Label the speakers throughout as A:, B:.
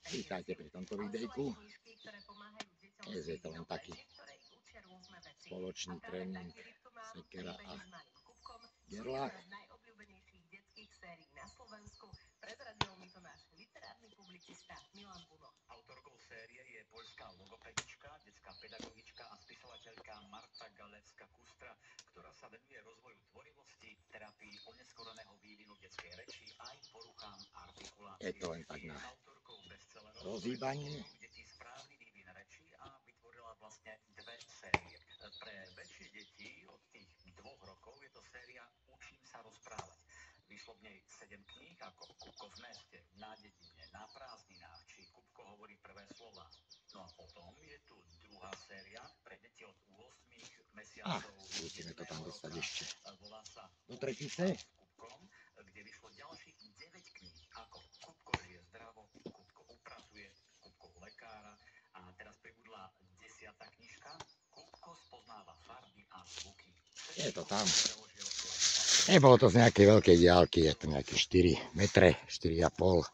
A: Vítajte pri tomto videjku. Dnes je to len taký spoločný tréning sekera a gerlach.
B: Autorkou série je poľská logopedička, detská pedagogička a spisovateľka Marta Galewska-Kustra, ktorá sa venuje rozvoju tvorivosti, terapii oneskoreného vývinu detskej reči aj poruchám artikulácie.
A: Je to len tak na
B: Autorkou bestsellerov
A: rozhýbanie.
B: Detí správny vývin reči a vytvorila vlastne dve série. Pre väčšie deti od tých 2 rokov je to séria Učím sa rozprávať. Vyšlo v nej 7 kníh ako Kupko v meste, Na dedine, Na prázdninách či Kupko hovorí prvé slová. No a potom je tu druhá séria pre deti od 8 mesiacov.
A: Musíme to tam dostať ešte
B: Volá sa
A: do tretice.
B: S Kupkom, kde vyšlo ďalších 9 kníh ako Kupko žije zdravo, Kupko upracuje, Kupko lekára a teraz pribudla 10. knižka Kupko spoznáva farby a zvuky.
A: Je to tam. Nebolo to z nejakej veľkej diaľky, je to nejaké 4 metre, 4,5.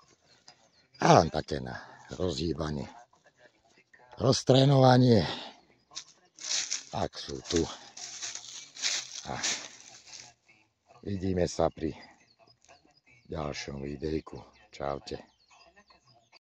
A: A len také na rozhýbanie, roztrénovanie. Tak sú tu. A vidíme sa pri ďalšom videjku. Čaute.